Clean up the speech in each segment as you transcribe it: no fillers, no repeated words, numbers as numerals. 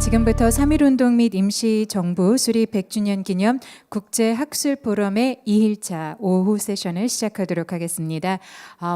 지금부터 3.1운동 및 임시정부 수립 100주년 기념 국제학술포럼의 2일차 오후 세션을 시작하도록 하겠습니다.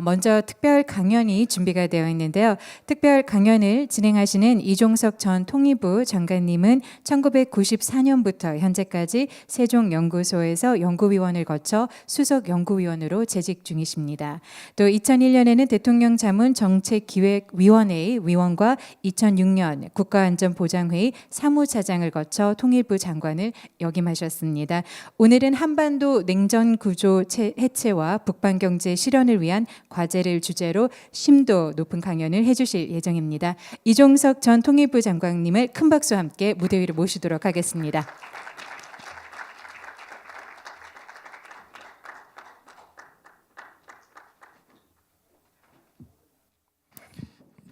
먼저 특별 강연이 준비가 되어 있는데요. 특별 강연을 진행하시는 이종석 전 통일부 장관님은 1994년부터 현재까지 세종연구소에서 연구위원을 거쳐 수석연구위원으로 재직 중이십니다. 또 2001년에는 대통령 자문 정책기획위원회의 위원과 2006년 국가안전보장회의 사무차장을 거쳐 통일부 장관을 역임하셨습니다. 오늘은 한반도 냉전 구조 해체와 북방경제 실현을 위한 과제를 주제로 심도 높은 강연을 해주실 예정입니다. 이종석 전 통일부 장관님을 큰 박수와 함께 무대 위로 모시도록 하겠습니다.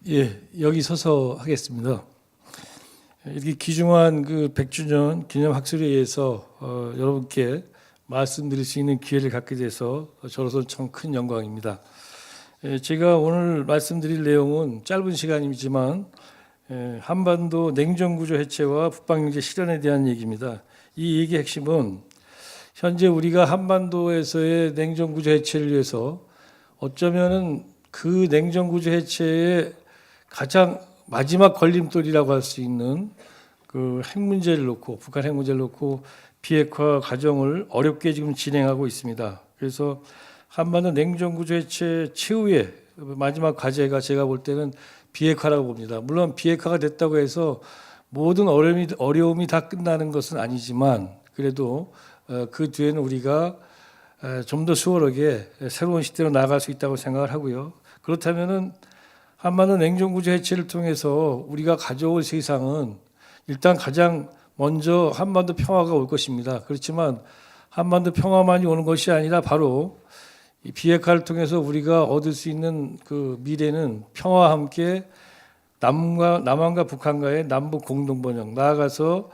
예, 여기 서서 하겠습니다. 이렇게 귀중한 그 100주년 기념 학술회의에서 여러분께 말씀드릴 수 있는 기회를 갖게 돼서 저로서 참 큰 영광입니다. 제가 오늘 말씀드릴 내용은 짧은 시간이지만 한반도 냉전구조 해체와 북방경제 실현에 대한 얘기입니다. 이 얘기의 핵심은 현재 우리가 한반도에서의 냉전구조 해체를 위해서 어쩌면은 그 냉전구조 해체의 가장 마지막 걸림돌이라고 할 수 있는 그 핵 문제를 놓고, 북한 핵 문제를 놓고 비핵화 과정을 어렵게 지금 진행하고 있습니다. 그래서 한반도 냉전구조 해체 최후의 마지막 과제가 제가 볼 때는 비핵화라고 봅니다. 물론 비핵화가 됐다고 해서 모든 어려움이 다 끝나는 것은 아니지만 그래도 그 뒤에는 우리가 좀 더 수월하게 새로운 시대로 나아갈 수 있다고 생각을 하고요. 그렇다면은 한반도 냉전구조 해체를 통해서 우리가 가져올 세상은 일단 가장 먼저 한반도 평화가 올 것입니다. 그렇지만 한반도 평화만이 오는 것이 아니라 바로 이 비핵화를 통해서 우리가 얻을 수 있는 그 미래는 평화와 함께 남한과 북한과의 남북 공동 번영, 나아가서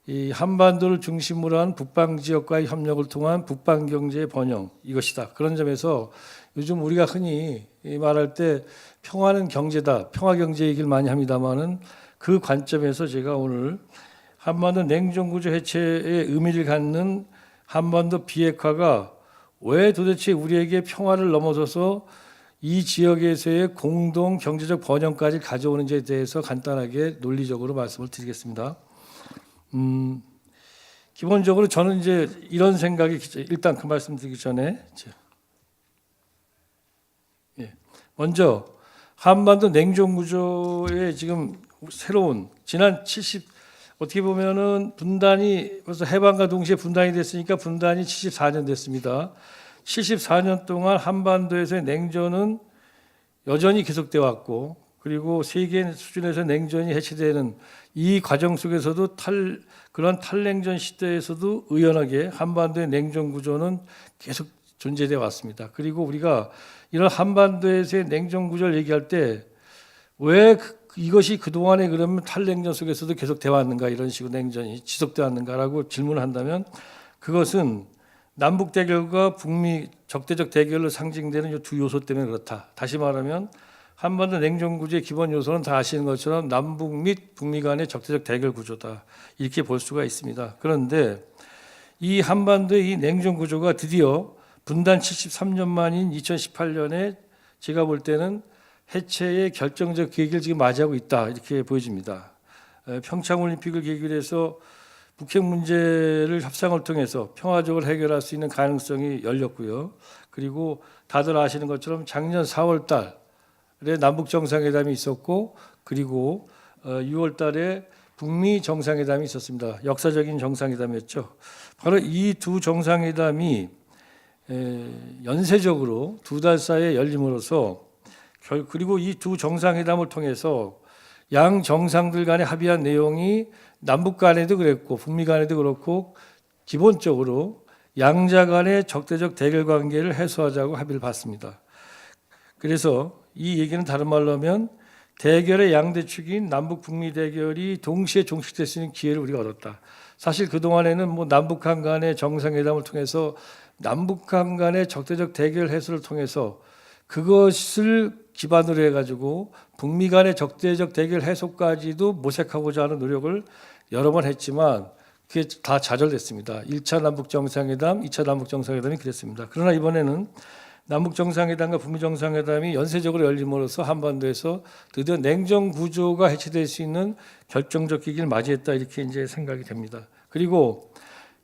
이 한반도를 중심으로 한 북방 지역과의 협력을 통한 북방 경제의 번영, 이것이다. 그런 점에서 요즘 우리가 흔히 말할 때 평화는 경제다, 평화 경제 얘기를 많이 합니다만은 그 관점에서 제가 오늘 한반도 냉전구조 해체의 의미를 갖는 한반도 비핵화가 왜 도대체 우리에게 평화를 넘어서서 이 지역에서의 공동 경제적 번영까지 가져오는지에 대해서 간단하게 논리적으로 말씀을 드리겠습니다. 기본적으로 저는 이제 이런 생각이 일단 그 말씀 드리기 전에 먼저 한반도 냉전구조의 지금 새로운 지난 어떻게 보면은 분단이 벌써 해방과 동시에 분단이 됐으니까 분단이 74년 됐습니다. 74년 동안 한반도에서의 냉전은 여전히 계속돼 왔고 그리고 세계 수준에서 냉전이 해체되는 이 과정 속에서도 그런 탈냉전 시대에서도 의연하게 한반도의 냉전 구조는 계속 존재되어 왔습니다. 그리고 우리가 이런 한반도에서의 냉전 구조를 얘기할 때 왜 이것이 그동안에 그러면 탈냉전 속에서도 계속 되어 왔는가, 이런 식으로 냉전이 지속되어 왔는가라고 질문을 한다면 그것은 남북 대결과 북미 적대적 대결로 상징되는 이 두 요소 때문에 그렇다. 다시 말하면 한반도 냉전 구조의 기본 요소는 다 아시는 것처럼 남북 및 북미 간의 적대적 대결 구조다, 이렇게 볼 수가 있습니다. 그런데 이 한반도의 이 냉전 구조가 드디어 분단 73년 만인 2018년에 제가 볼 때는 해체의 결정적 계기를 지금 맞이하고 있다, 이렇게 보여집니다. 평창올림픽을 계기로 해서 북핵 문제를 협상을 통해서 평화적으로 해결할 수 있는 가능성이 열렸고요. 그리고 다들 아시는 것처럼 작년 4월 달에 남북 정상회담이 있었고 그리고 6월 달에 북미 정상회담이 있었습니다. 역사적인 정상회담이었죠. 바로 이 두 정상회담이 연쇄적으로 두 달 사이에 열림으로써 그리고 이 두 정상회담을 통해서 양 정상들 간에 합의한 내용이 남북 간에도 그랬고 북미 간에도 그렇고 기본적으로 양자 간의 적대적 대결 관계를 해소하자고 합의를 봤습니다. 그래서 이 얘기는 다른 말로 하면 대결의 양대축인 남북 북미 대결이 동시에 종식될 수 있는 기회를 우리가 얻었다. 사실 그동안에는 뭐 남북한 간의 정상회담을 통해서 남북한 간의 적대적 대결 해소를 통해서 그것을 기반으로 해가지고 북미 간의 적대적 대결 해소까지도 모색하고자 하는 노력을 여러 번 했지만 그게 다 좌절됐습니다. 1차 남북 정상회담, 2차 남북 정상회담이 그랬습니다. 그러나 이번에는 남북 정상회담과 북미 정상회담이 연쇄적으로 열림으로써 한반도에서 드디어 냉전 구조가 해체될 수 있는 결정적 기기를 맞이했다 이렇게 이제 생각이 됩니다. 그리고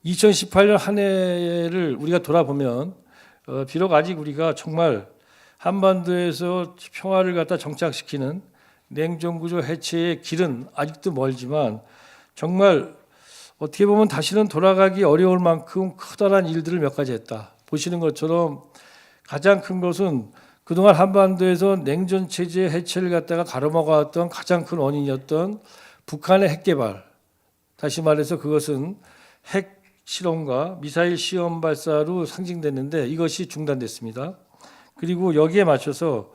2018년 한 해를 우리가 돌아보면 비록 아직 우리가 정말 한반도에서 평화를 갖다 정착시키는 냉전 구조 해체의 길은 아직도 멀지만 정말 어떻게 보면 다시는 돌아가기 어려울 만큼 커다란 일들을 몇 가지 했다. 보시는 것처럼 가장 큰 것은 그동안 한반도에서 냉전 체제 해체를 갖다가 가로막아왔던 가장 큰 원인이었던 북한의 핵 개발. 다시 말해서 그것은 핵 실험과 미사일 시험 발사로 상징됐는데 이것이 중단됐습니다. 그리고 여기에 맞춰서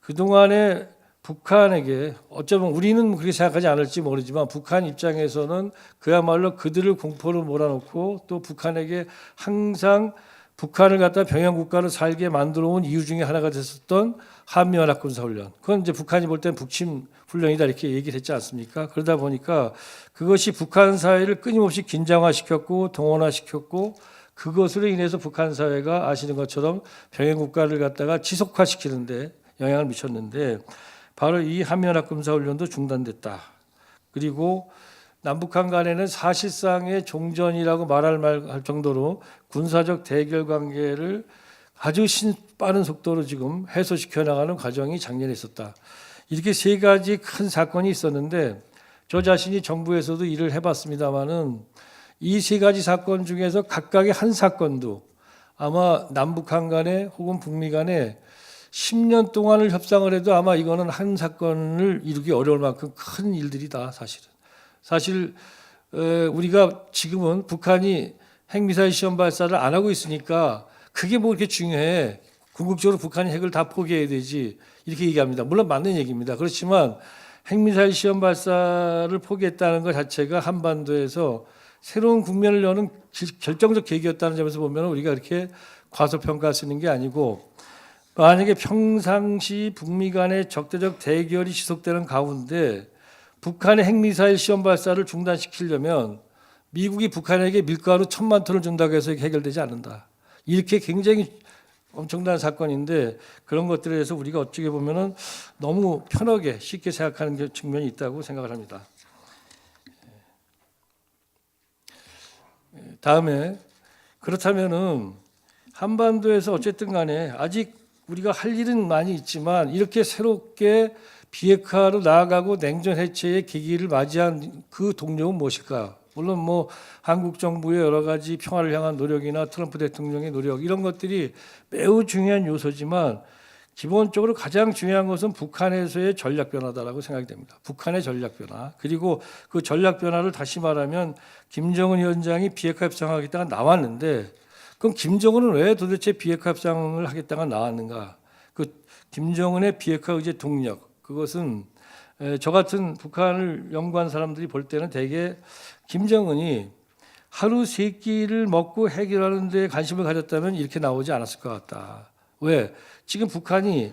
그동안에 북한에게 어쩌면 우리는 그렇게 생각하지 않을지 모르지만 북한 입장에서는 그야말로 그들을 공포로 몰아넣고 또 북한에게 항상 북한을 갖다 병영 국가로 살게 만들어 온 이유 중에 하나가 됐었던 한미연합군사훈련. 그건 이제 북한이 볼 때는 북침 훈련이다 이렇게 얘기를 했지 않습니까? 그러다 보니까 그것이 북한 사회를 끊임없이 긴장화시켰고 동원화시켰고 그것으로 인해서 북한 사회가 아시는 것처럼 병영 국가를 갖다가 지속화시키는데 영향을 미쳤는데 바로 이 한미연합군사훈련도 중단됐다. 그리고 남북한 간에는 사실상의 종전이라고 말할 정도로 군사적 대결 관계를 아주 빠른 속도로 지금 해소시켜 나가는 과정이 작년에 있었다. 이렇게 세 가지 큰 사건이 있었는데 저 자신이 정부에서도 일을 해봤습니다마는 이 세 가지 사건 중에서 각각의 한 사건도 아마 남북한 간에 혹은 북미 간에 10년 동안을 협상을 해도 아마 이거는 한 사건을 이루기 어려울 만큼 큰 일들이다 사실은. 사실 우리가 지금은 북한이 핵미사일 시험 발사를 안 하고 있으니까 그게 뭐 그렇게 중요해. 궁극적으로 북한이 핵을 다 포기해야 되지 이렇게 얘기합니다. 물론 맞는 얘기입니다. 그렇지만 핵미사일 시험 발사를 포기했다는 것 자체가 한반도에서 새로운 국면을 여는 결정적 계기였다는 점에서 보면 우리가 이렇게 과소평가할 수 있는 게 아니고 만약에 평상시 북미 간의 적대적 대결이 지속되는 가운데 북한의 핵미사일 시험 발사를 중단시키려면 미국이 북한에게 밀가루 1,000만 톤을 준다고 해서 해결되지 않는다. 이렇게 굉장히 엄청난 사건인데 그런 것들에 대해서 우리가 어떻게 보면은 너무 편하게 쉽게 생각하는 측면이 있다고 생각을 합니다. 다음에 그렇다면은 한반도에서 어쨌든 간에 아직 우리가 할 일은 많이 있지만 이렇게 새롭게 비핵화로 나아가고 냉전 해체의 계기를 맞이한 그 동력은 무엇일까? 물론 뭐 한국 정부의 여러 가지 평화를 향한 노력이나 트럼프 대통령의 노력 이런 것들이 매우 중요한 요소지만 기본적으로 가장 중요한 것은 북한에서의 전략 변화다라고 생각이 됩니다. 북한의 전략 변화. 그리고 그 전략 변화를 다시 말하면 김정은 위원장이 비핵화 협상하겠다가 나왔는데 그럼 김정은은 왜 도대체 비핵화 협상을 하겠다가 나왔는가? 그 김정은의 비핵화 의제 동력 그것은 저 같은 북한을 연구한 사람들이 볼 때는 대개 김정은이 하루 세 끼를 먹고 해결하는 데 관심을 가졌다면 이렇게 나오지 않았을 것 같다. 왜? 지금 북한이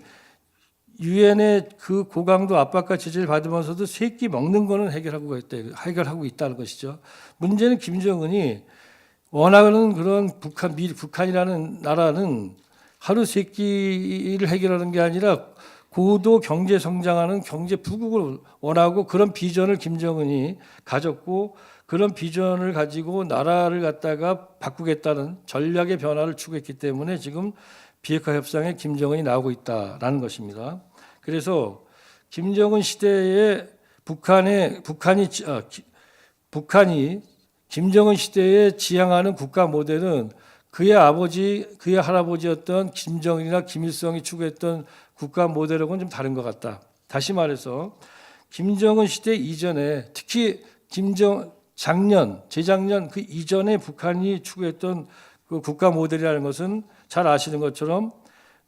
유엔의 그 고강도 압박과 제재를 받으면서도 세 끼 먹는 거는 해결하고 있다는 것이죠. 문제는 김정은이 원하는 그런 북한이라는 나라는 하루 세 끼를 해결하는 게 아니라 고도 경제 성장하는 경제 부국을 원하고 그런 비전을 김정은이 가졌고 그런 비전을 가지고 나라를 갖다가 바꾸겠다는 전략의 변화를 추구했기 때문에 지금 비핵화 협상에 김정은이 나오고 있다라는 것입니다. 그래서 김정은 시대에 북한이 김정은 시대에 지향하는 국가 모델은 그의 아버지, 그의 할아버지였던 김정일이나 김일성이 추구했던 국가 모델하고는 좀 다른 것 같다. 다시 말해서 김정은 시대 이전에 특히 재작년 그 이전에 북한이 추구했던 그 국가 모델이라는 것은 잘 아시는 것처럼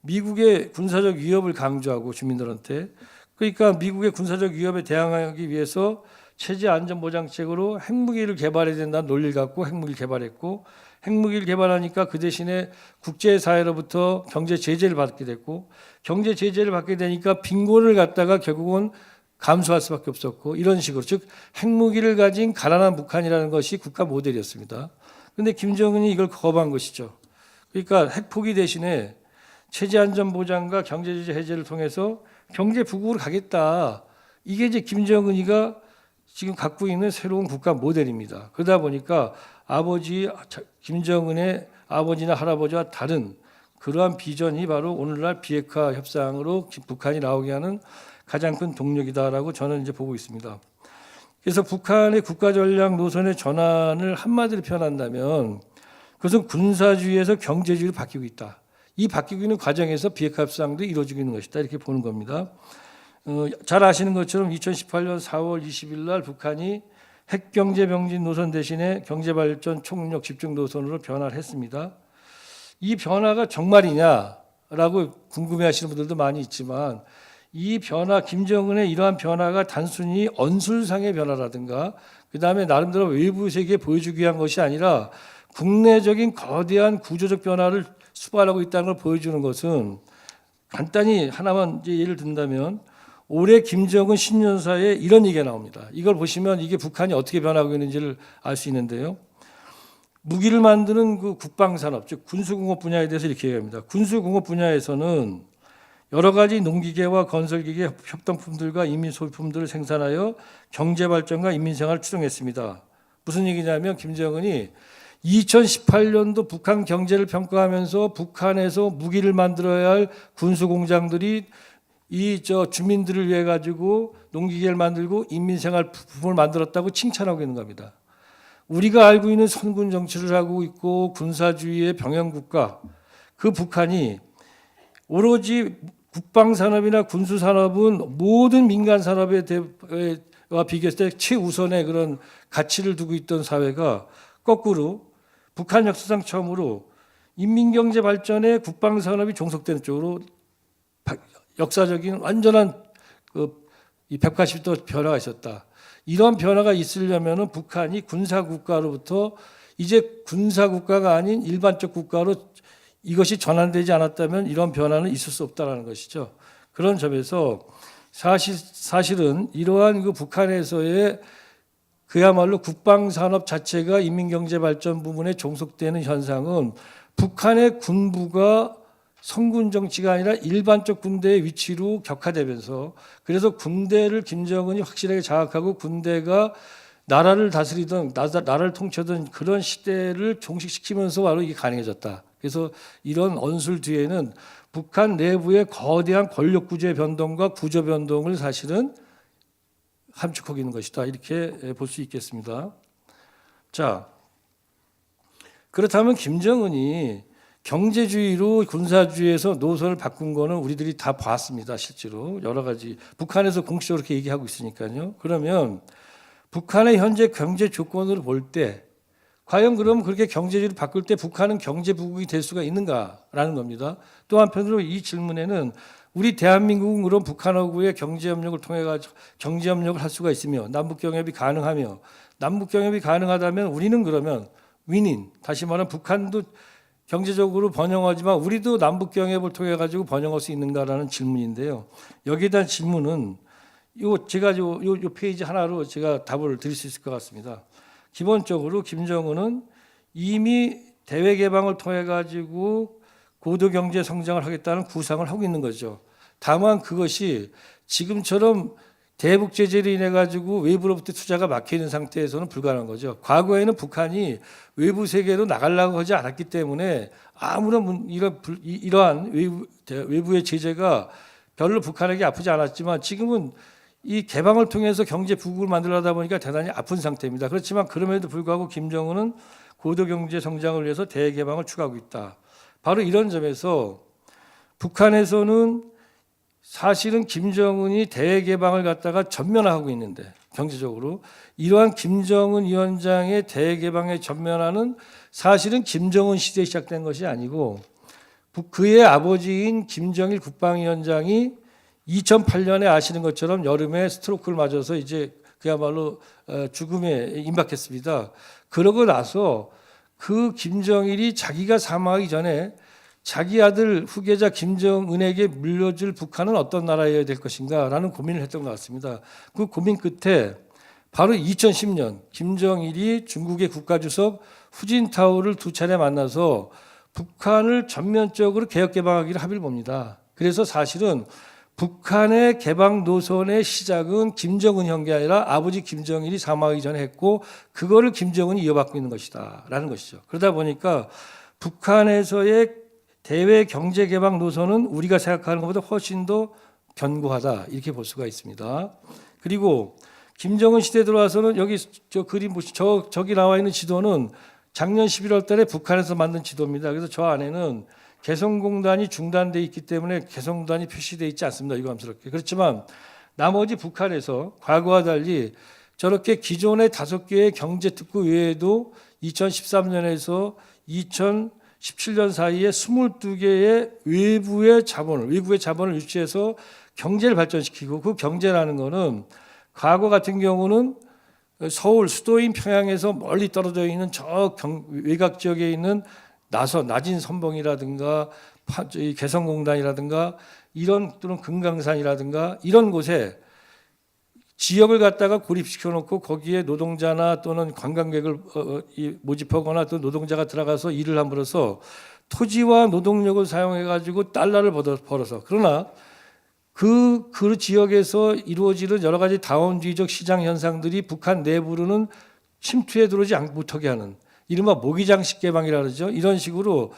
미국의 군사적 위협을 강조하고 주민들한테 그러니까 미국의 군사적 위협에 대항하기 위해서 체제 안전 보장책으로 핵무기를 개발해야 된다는 논리를 갖고 핵무기를 개발했고 핵무기를 개발하니까 그 대신에 국제사회로부터 경제 제재를 받게 됐고, 경제 제재를 받게 되니까 빈곤을 갖다가 결국은 감수할 수밖에 없었고, 이런 식으로 즉 핵무기를 가진 가난한 북한이라는 것이 국가 모델이었습니다. 그런데 김정은이 이걸 거부한 것이죠. 그러니까 핵 포기 대신에 체제 안전 보장과 경제 제재 해제를 통해서 경제 부국으로 가겠다. 이게 이제 김정은이가 지금 갖고 있는 새로운 국가 모델입니다. 그러다 보니까 김정은의 아버지나 할아버지와 다른 그러한 비전이 바로 오늘날 비핵화 협상으로 북한이 나오게 하는 가장 큰 동력이다라고 저는 이제 보고 있습니다. 그래서 북한의 국가 전략 노선의 전환을 한마디로 표현한다면 그것은 군사주의에서 경제주의로 바뀌고 있다. 이 바뀌고 있는 과정에서 비핵화 협상도 이루어지고 있는 것이다. 이렇게 보는 겁니다. 잘 아시는 것처럼 2018년 4월 20일 날 북한이 핵경제 병진 노선 대신에 경제발전 총력 집중 노선으로 변화를 했습니다. 이 변화가 정말이냐라고 궁금해하시는 분들도 많이 있지만 이 변화, 김정은의 이러한 변화가 단순히 언술상의 변화라든가 그다음에 나름대로 외부 세계에 보여주기 위한 것이 아니라 국내적인 거대한 구조적 변화를 수발하고 있다는 걸 보여주는 것은 간단히 하나만 이제 예를 든다면 올해 김정은 신년사에 이런 얘기가 나옵니다. 이걸 보시면 이게 북한이 어떻게 변하고 있는지를 알 수 있는데요. 무기를 만드는 그 국방산업, 즉 군수공업 분야에 대해서 이렇게 얘기합니다. 군수공업 분야에서는 여러 가지 농기계와 건설기계, 협동품들과 인민소비품들을 생산하여 경제발전과 인민생활을 추동했습니다. 무슨 얘기냐면 김정은이 2018년도 북한 경제를 평가하면서 북한에서 무기를 만들어야 할 군수공장들이 주민들을 위해 가지고 농기계를 만들고 인민생활 부품을 만들었다고 칭찬하고 있는 겁니다. 우리가 알고 있는 선군 정치를 하고 있고 군사주의의 병영국가, 그 북한이 오로지 국방산업이나 군수산업은 모든 민간산업에 비교했을 때 최우선의 그런 가치를 두고 있던 사회가 거꾸로 북한 역사상 처음으로 인민경제 발전에 국방산업이 종속되는 쪽으로 역사적인 완전한 이 180도 변화가 있었다. 이런 변화가 있으려면 북한이 군사국가로부터 이제 군사국가가 아닌 일반적 국가로 이것이 전환되지 않았다면 이런 변화는 있을 수 없다는 것이죠. 그런 점에서 사실은 이러한 그 북한에서의 그야말로 국방산업 자체가 인민경제발전 부분에 종속되는 현상은 북한의 군부가 성군 정치가 아니라 일반적 군대의 위치로 격화되면서 그래서 군대를 김정은이 확실하게 장악하고 군대가 나라를 다스리던 나라를 통치하던 그런 시대를 종식시키면서 바로 이게 가능해졌다. 그래서 이런 언술 뒤에는 북한 내부의 거대한 권력 구조의 변동과 구조 변동을 사실은 함축하고 있는 것이다. 이렇게 볼 수 있겠습니다. 자, 그렇다면 김정은이 경제주의로 군사주의에서 노선을 바꾼 거는 우리들이 다 봤습니다. 실제로 여러 가지 북한에서 공식적으로 그렇게 얘기하고 있으니까요. 그러면 북한의 현재 경제 조건을 볼 때 과연 그럼 그렇게 경제주의를 바꿀 때 북한은 경제 부국이 될 수가 있는가라는 겁니다. 또 한편으로 이 질문에는 우리 대한민국은 그럼 북한하고의 경제협력을 통해 가지고 경제협력을 할 수가 있으며 남북경협이 가능하며 남북경협이 가능하다면 우리는 그러면 윈인, 다시 말하면 북한도 경제적으로 번영하지만 우리도 남북경협을 통해 가지고 번영할 수 있는가라는 질문인데요. 여기에 대한 질문은 제가 요 페이지 하나로 제가 답을 드릴 수 있을 것 같습니다. 기본적으로 김정은은 이미 대외 개방을 통해 가지고 고도 경제 성장을 하겠다는 구상을 하고 있는 거죠. 다만 그것이 지금처럼 대북 제재로 인해 가지고 외부로부터 투자가 막혀 있는 상태에서는 불가능한 거죠. 과거에는 북한이 외부 세계로 나가려고 하지 않았기 때문에 아무런 이러한 외부의 제재가 별로 북한에게 아프지 않았지만 지금은 이 개방을 통해서 경제 부국을 만들려다 보니까 대단히 아픈 상태입니다. 그렇지만 그럼에도 불구하고 김정은은 고도 경제 성장을 위해서 대개방을 추구하고 있다. 바로 이런 점에서 북한에서는 사실은 김정은이 대개방을 갖다가 전면화하고 있는데 경제적으로 이러한 김정은 위원장의 대개방의 전면화는 사실은 김정은 시대에 시작된 것이 아니고 그의 아버지인 김정일 국방위원장이 2008년에 아시는 것처럼 여름에 스트로크를 맞아서 이제 그야말로 죽음에 임박했습니다. 그러고 나서 그 김정일이 자기가 사망하기 전에 자기 아들 후계자 김정은에게 물려줄 북한은 어떤 나라여야 될 것인가라는 고민을 했던 것 같습니다. 그 고민 끝에 바로 2010년 김정일이 중국의 국가주석 후진타오를 두 차례 만나서 북한을 전면적으로 개혁개방하기를 합의를 봅니다. 그래서 사실은 북한의 개방 노선의 시작은 김정은 형제 아니라 아버지 김정일이 사망하기 전에 했고 그거를 김정은이 이어받고 있는 것이다 라는 것이죠. 그러다 보니까 북한에서의 대외 경제 개방 노선은 우리가 생각하는 것보다 훨씬 더 견고하다 이렇게 볼 수가 있습니다. 그리고 김정은 시대 들어와서는 여기 저 그림 보시죠. 저기 나와 있는 지도는 작년 11월 달에 북한에서 만든 지도입니다. 그래서 저 안에는 개성공단이 중단돼 있기 때문에 개성공단이 표시되어 있지 않습니다. 유감스럽게. 그렇지만 나머지 북한에서 과거와 달리 저렇게 기존의 5개의 경제특구 외에도 2013년에서 2017년 사이에 22개의 외부의 자본을 유치해서 경제를 발전시키고 그 경제라는 거는 과거 같은 경우는 서울 수도인 평양에서 멀리 떨어져 있는 저 외곽 지역에 있는 낮은 선봉이라든가 개성공단이라든가 이런 또는 금강산이라든가 이런 곳에 지역을 갖다가 고립시켜 놓고 거기에 노동자나 또는 관광객을 모집하거나 또 노동자가 들어가서 일을 함으로써 토지와 노동력을 사용해 가지고 달러를 벌어서 그러나 그 지역에서 이루어지는 여러 가지 다원주의적 시장 현상들이 북한 내부로는 침투해 들어오지 못하게 하는 이른바 모기장식 개방이라 그러죠. 이런 식으로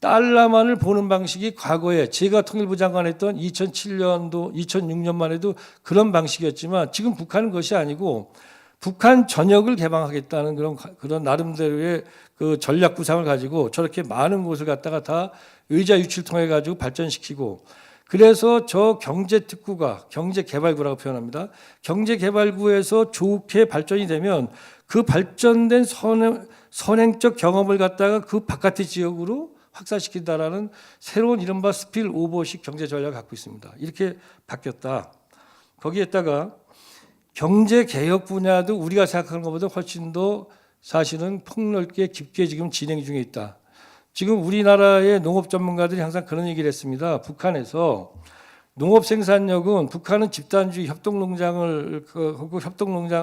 달러만을 보는 방식이 과거에 제가 통일부 장관 했던 2007년도, 2006년만 해도 그런 방식이었지만 지금 북한은 그것이 아니고 북한 전역을 개방하겠다는 그런 나름대로의 그 전략 구상을 가지고 저렇게 많은 곳을 갖다가 다 의자 유치를 통해 가지고 발전시키고 그래서 저 경제특구가 경제개발구라고 표현합니다. 경제개발구에서 좋게 발전이 되면 그 발전된 선행적 경험을 갖다가 그 바깥의 지역으로 확산시킨다라는 새로운 이른바 스필오버식 경제 전략을 갖고 있습니다. 이렇게 바뀌었다. 거기에다가 경제개혁 분야도 우리가 생각하는 것보다 훨씬 더 사실은 폭넓게 깊게 지금 진행 중에 있다. 지금 우리나라의 농업 전문가들이 항상 그런 얘기를 했습니다. 북한에서 농업 생산력은 북한은 집단주의 협동농장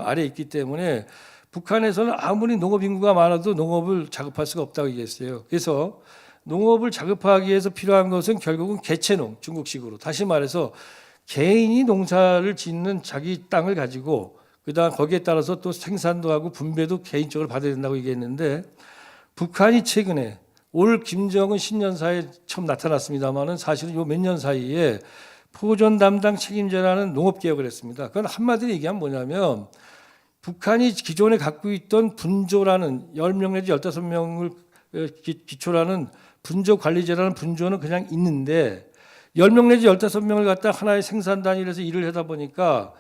아래에 있기 때문에 북한에서는 아무리 농업 인구가 많아도 농업을 자급할 수가 없다고 얘기했어요. 그래서 농업을 자급하기 위해서 필요한 것은 결국은 개체농, 중국식으로. 다시 말해서 개인이 농사를 짓는 자기 땅을 가지고 그다음 거기에 따라서 또 생산도 하고 분배도 개인적으로 받아야 된다고 얘기했는데 북한이 최근에 올 김정은 신년사에 처음 나타났습니다만은 사실은 요 몇 년 사이에 포존 담당 책임자라는 농업개혁을 했습니다. 그건 한마디로 얘기하면 뭐냐면 북한이 기존에 갖고 있던 분조라는 10명 내지 15명을 기초라는 분조관리제라는 분조는 그냥 있는데 10명 내지 15명을 갖다 하나의 생산 단위에서 일을 하다 보니까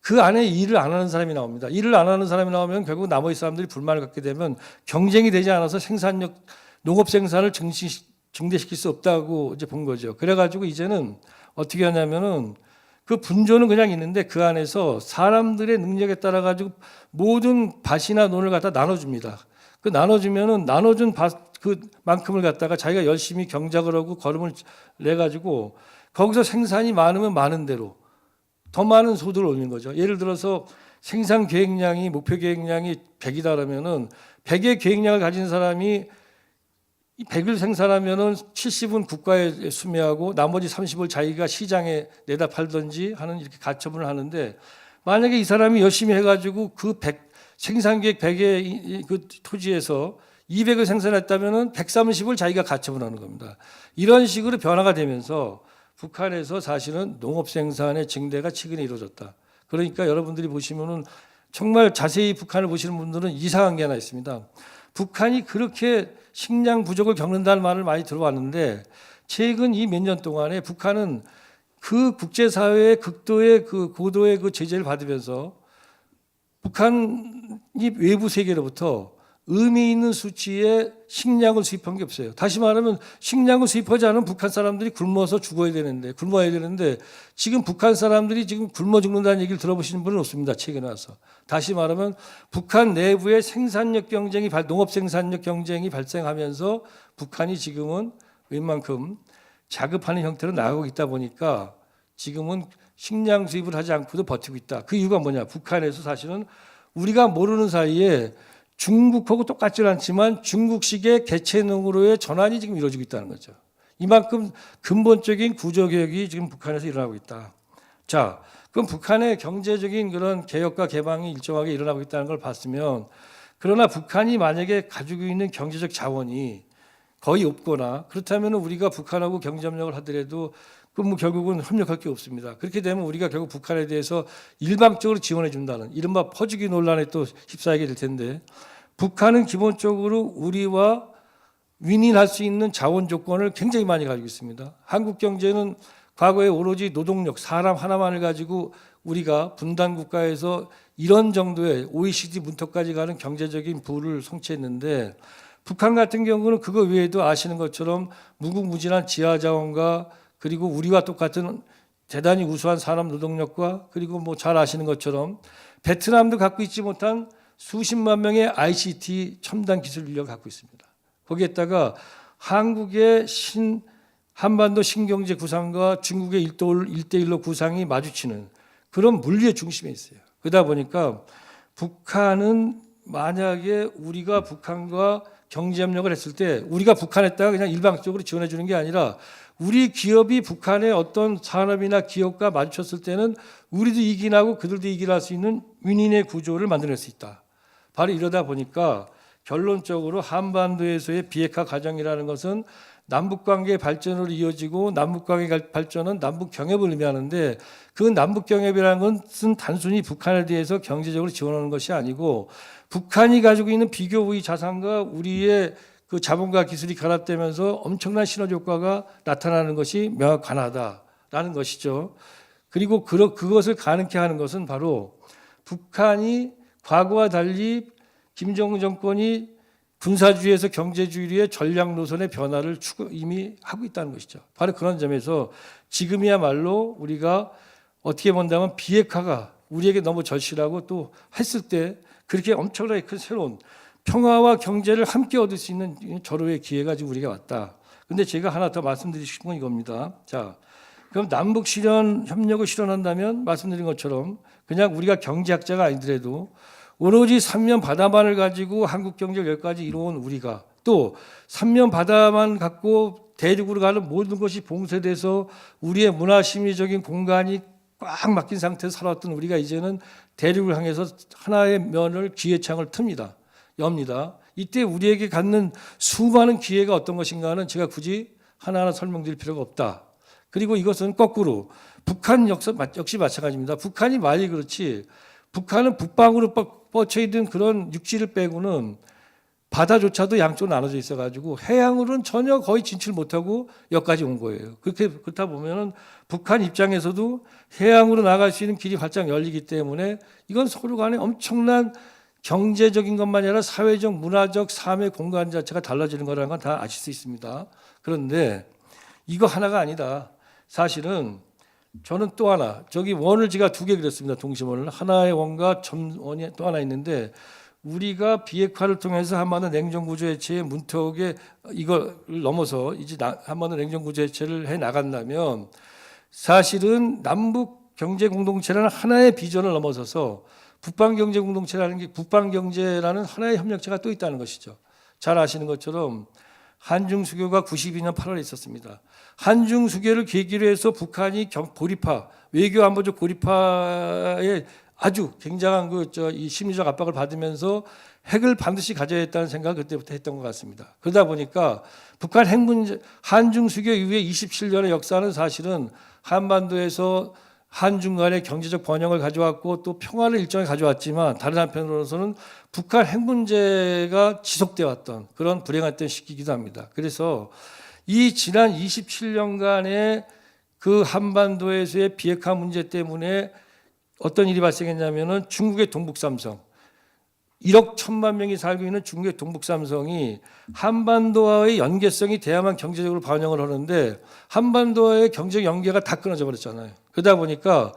그 안에 일을 안 하는 사람이 나옵니다. 일을 안 하는 사람이 나오면 결국 나머지 사람들이 불만을 갖게 되면 경쟁이 되지 않아서 생산력, 농업 생산을 증대시킬 수 없다고 이제 본 거죠. 그래가지고 이제는 어떻게 하냐면은 그 분조는 그냥 있는데 그 안에서 사람들의 능력에 따라 가지고 모든 밭이나 논을 갖다 나눠줍니다. 그 나눠주면은 나눠준 밭 그만큼을 갖다가 자기가 열심히 경작을 하고 걸음을 내 가지고 거기서 생산이 많으면 많은 대로 더 많은 소득을 올리는 거죠. 예를 들어서 생산 계획량이 목표 계획량이 100이다 그러면은 100의 계획량을 가진 사람이 100을 생산하면은 70은 국가에 수매하고 나머지 30을 자기가 시장에 내다 팔든지 하는 이렇게 가처분을 하는데 만약에 이 사람이 열심히 해가지고 그 생산 계획 100의 그 토지에서 200을 생산했다면은 130을 자기가 가처분하는 겁니다. 이런 식으로 변화가 되면서 북한에서 사실은 농업 생산의 증대가 최근에 이루어졌다. 그러니까 여러분들이 보시면은 정말 자세히 북한을 보시는 분들은 이상한 게 하나 있습니다. 북한이 그렇게 식량 부족을 겪는다는 말을 많이 들어왔는데 최근 이 몇 년 동안에 북한은 그 국제사회의 고도의 그 제재를 받으면서 북한이 외부 세계로부터 의미 있는 수치의 식량을 수입한 게 없어요. 다시 말하면 식량을 수입하지 않으면 북한 사람들이 굶어서 굶어야 되는데 지금 북한 사람들이 지금 굶어 죽는다는 얘기를 들어보시는 분은 없습니다. 책에 나와서. 다시 말하면 북한 내부의 생산력 경쟁이 농업 생산력 경쟁이 발생하면서 북한이 지금은 웬만큼 자급하는 형태로 나가고 있다 보니까 지금은 식량 수입을 하지 않고도 버티고 있다. 그 이유가 뭐냐? 북한에서 사실은 우리가 모르는 사이에 중국하고 똑같지는 않지만 중국식의 개체능으로의 전환이 지금 이루어지고 있다는 거죠. 이만큼 근본적인 구조개혁이 지금 북한에서 일어나고 있다. 자, 그럼 북한의 경제적인 그런 개혁과 개방이 일정하게 일어나고 있다는 걸 봤으면, 그러나 북한이 만약에 가지고 있는 경제적 자원이 거의 없거나 그렇다면 우리가 북한하고 경제협력을 하더라도 그럼 결국은 협력할 게 없습니다. 그렇게 되면 우리가 결국 북한에 대해서 일방적으로 지원해 준다는 이른바 퍼주기 논란에 또 휩싸이게 될 텐데, 북한은 기본적으로 우리와 윈윈할 수 있는 자원 조건을 굉장히 많이 가지고 있습니다. 한국 경제는 과거에 오로지 노동력, 사람 하나만을 가지고 우리가 분단 국가에서 이런 정도의 OECD 문턱까지 가는 경제적인 부를 성취했는데, 북한 같은 경우는 그거 외에도 아시는 것처럼 무궁무진한 지하 자원과 그리고 우리와 똑같은 대단히 우수한 산업 노동력과 그리고 뭐 잘 아시는 것처럼 베트남도 갖고 있지 못한 수십만 명의 ICT 첨단 기술 인력을 갖고 있습니다. 거기에다가 한국의 한반도 신경제 구상과 중국의 1대1로 구상이 마주치는 그런 물리의 중심에 있어요. 그러다 보니까 북한은 만약에 우리가 북한과 경제협력을 했을 때 우리가 북한에다가 그냥 일방적으로 지원해 주는 게 아니라 우리 기업이 북한의 어떤 산업이나 기업과 마주쳤을 때는 우리도 이기나고 그들도 이기할 수 있는 윈윈의 구조를 만들어낼 수 있다. 바로 이러다 보니까 결론적으로 한반도에서의 비핵화 과정이라는 것은 남북관계 발전으로 이어지고 남북관계 발전은 남북경협을 의미하는데, 그 남북경협이라는 것은 단순히 북한에 대해서 경제적으로 지원하는 것이 아니고 북한이 가지고 있는 비교 우위 자산과 우리의 그 자본과 기술이 결합되면서 엄청난 시너지 효과가 나타나는 것이 명확하다라는 것이죠. 그리고 그것을 가능케 하는 것은 바로 북한이 과거와 달리 김정은 정권이 군사주의에서 경제주의의 전략 노선의 변화를 이미 하고 있다는 것이죠. 바로 그런 점에서 지금이야말로 우리가 어떻게 본다면 비핵화가 우리에게 너무 절실하고 또 했을 때 그렇게 엄청나게 큰 새로운 평화와 경제를 함께 얻을 수 있는 절호의 기회가 지금 우리가 왔다. 근데 제가 하나 더 말씀드리고 싶은 건 이겁니다. 자, 그럼 남북 실현 협력을 실현한다면 말씀드린 것처럼 그냥 우리가 경제학자가 아니더라도 오로지 삼면 바다만을 가지고 한국 경제를 여기까지 이루어온 우리가, 또 삼면 바다만 갖고 대륙으로 가는 모든 것이 봉쇄돼서 우리의 문화 심리적인 공간이 꽉 막힌 상태에서 살아왔던 우리가 이제는 대륙을 향해서 하나의 면을 기회창을 엽니다. 이때 우리에게 갖는 수많은 기회가 어떤 것인가는 제가 굳이 하나하나 설명드릴 필요가 없다. 그리고 이것은 거꾸로 북한 역시 마찬가지입니다. 북한이 말이 그렇지 북한은 북방으로 뻗쳐 있는 그런 육지를 빼고는 바다조차도 양쪽으로 나눠져 있어가지고 해양으로는 전혀 거의 진출 못하고 여기까지 온 거예요. 그렇다 보면은 북한 입장에서도 해양으로 나갈 수 있는 길이 활짝 열리기 때문에 이건 서로 간에 엄청난 경제적인 것만이 아니라 사회적, 문화적, 삶의 공간 자체가 달라지는 거라는 건 다 아실 수 있습니다. 그런데 이거 하나가 아니다. 사실은 저는 또 하나, 저기 원을 제가 두 개 그렸습니다. 동심원을. 하나의 원과 점원이 또 하나 있는데, 우리가 비핵화를 통해서 한반도 냉정구조 해체의 문턱에 이걸 넘어서 이제 한반도 냉정구조 해체를 해 나간다면 사실은 남북 경제 공동체라는 하나의 비전을 넘어서서 북방 경제 공동체라는 게 북방 경제라는 하나의 협력체가 또 있다는 것이죠. 잘 아시는 것처럼 한중 수교가 92년 8월에 있었습니다. 한중 수교를 계기로 해서 북한이 고립화, 외교 안보적 고립화에 아주 굉장한 이 심리적 압박을 받으면서 핵을 반드시 가져야 했다는 생각을 그때부터 했던 것 같습니다. 그러다 보니까 북한 핵 문제, 한중 수교 이후에 27년의 역사는 사실은 한반도에서 한중 간의 경제적 번영을 가져왔고 또 평화를 일정에 가져왔지만, 다른 한편으로서는 북한 핵 문제가 지속되어 왔던 그런 불행했던 시기이기도 합니다. 그래서 이 지난 27년간의 그 한반도에서의 비핵화 문제 때문에 어떤 일이 발생했냐면은 중국의 동북 삼성, 1억 1천만 명이 살고 있는 중국의 동북삼성이 한반도와의 연계성이 돼야만 경제적으로 반영을 하는데 한반도와의 경제 연계가 다 끊어져 버렸잖아요. 그러다 보니까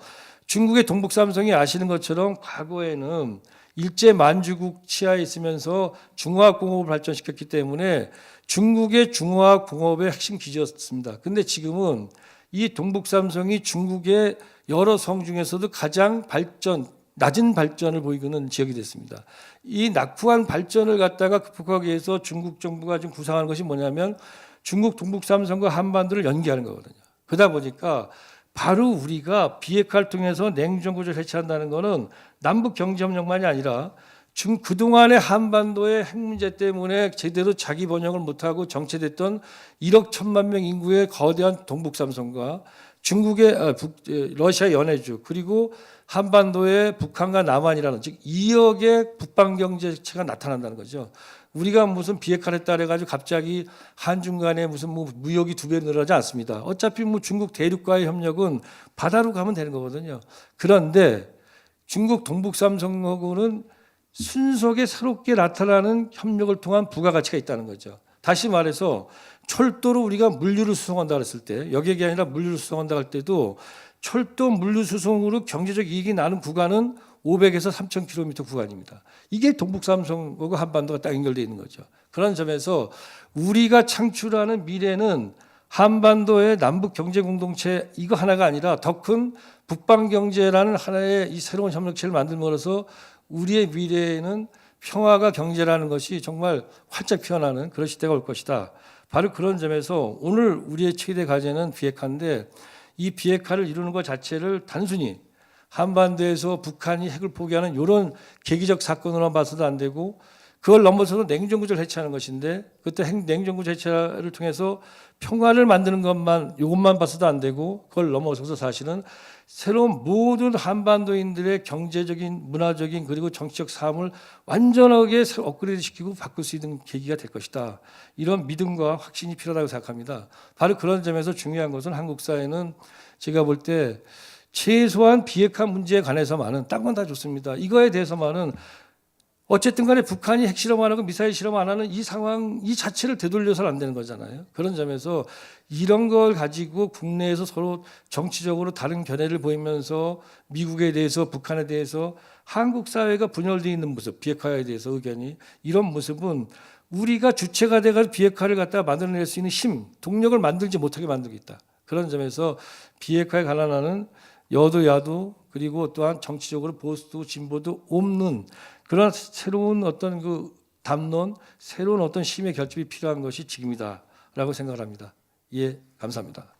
중국의 동북삼성이 아시는 것처럼 과거에는 일제 만주국 치하에 있으면서 중화공업을 발전시켰기 때문에 중국의 중화공업의 핵심 기지였습니다. 근데 지금은 이 동북삼성이 중국의 여러 성 중에서도 가장 낮은 발전을 보이고 있는 지역이 됐습니다. 이 낙후한 발전을 갖다가 극복하기 위해서 중국 정부가 지금 구상하는 것이 뭐냐면 중국 동북삼성과 한반도를 연계하는 거거든요. 그러다 보니까 바로 우리가 비핵화를 통해서 냉전구조를 해체한다는 것은 남북 경제협력만이 아니라 그동안의 한반도의 핵 문제 때문에 제대로 자기 번영을 못하고 정체됐던 1억 1천만 명 인구의 거대한 동북삼성과 중국의 러시아 연해주 그리고 한반도의 북한과 남한이라는 즉 2억의 북방경제체가 나타난다는 거죠. 우리가 무슨 비핵화를 했다 해가지고 갑자기 한중 간에 무슨 무역이 2배 늘어나지 않습니다. 어차피 중국 대륙과의 협력은 바다로 가면 되는 거거든요. 그런데 중국 동북삼성하고는 순속에 새롭게 나타나는 협력을 통한 부가가치가 있다는 거죠. 다시 말해서 철도로 우리가 물류를 수송한다 그랬을 때 여객이 아니라 물류를 수송한다 할 때도 철도 물류 수송으로 경제적 이익이 나는 구간은 500에서 3,000km 구간입니다. 이게 동북삼성하고 한반도가 딱 연결되어 있는 거죠. 그런 점에서 우리가 창출하는 미래는 한반도의 남북 경제 공동체 이거 하나가 아니라 더 큰 북방 경제라는 하나의 이 새로운 협력체를 만들므로써 우리의 미래에는 평화가 경제라는 것이 정말 활짝 피어나는 그런 시대가 올 것이다. 바로 그런 점에서 오늘 우리의 최대 과제는 비핵화인데 이 비핵화를 이루는 것 자체를 단순히 한반도에서 북한이 핵을 포기하는 이런 계기적 사건으로만 봐서도 안 되고 그걸 넘어서서 냉전구조를 해체하는 것인데 그때 냉전구조 해체를 통해서 평화를 만드는 이것만 봐서도 안 되고 그걸 넘어서서 사실은 새로운 모든 한반도인들의 경제적인, 문화적인 그리고 정치적 삶을 완전하게 업그레이드 시키고 바꿀 수 있는 계기가 될 것이다. 이런 믿음과 확신이 필요하다고 생각합니다. 바로 그런 점에서 중요한 것은 한국 사회는 제가 볼 때 최소한 비핵화 문제에 관해서만은 딴 건 다 좋습니다. 이거에 대해서만은 어쨌든 간에 북한이 핵실험 안 하고 미사일 실험 안 하는 이 상황 이 자체를 되돌려서는 안 되는 거잖아요. 그런 점에서 이런 걸 가지고 국내에서 서로 정치적으로 다른 견해를 보이면서 미국에 대해서 북한에 대해서 한국 사회가 분열되어 있는 모습, 비핵화에 대해서 의견이 이런 모습은 우리가 주체가 돼가지고 비핵화를 갖다가 만들어낼 수 있는 힘, 동력을 만들지 못하게 만들겠다. 그런 점에서 비핵화에 관한하는 여도 야도 그리고 또한 정치적으로 보수도 진보도 없는 그런 새로운 어떤 그 담론, 새로운 어떤 힘의 결집이 필요한 것이 지금이다라고 생각을 합니다. 예, 감사합니다.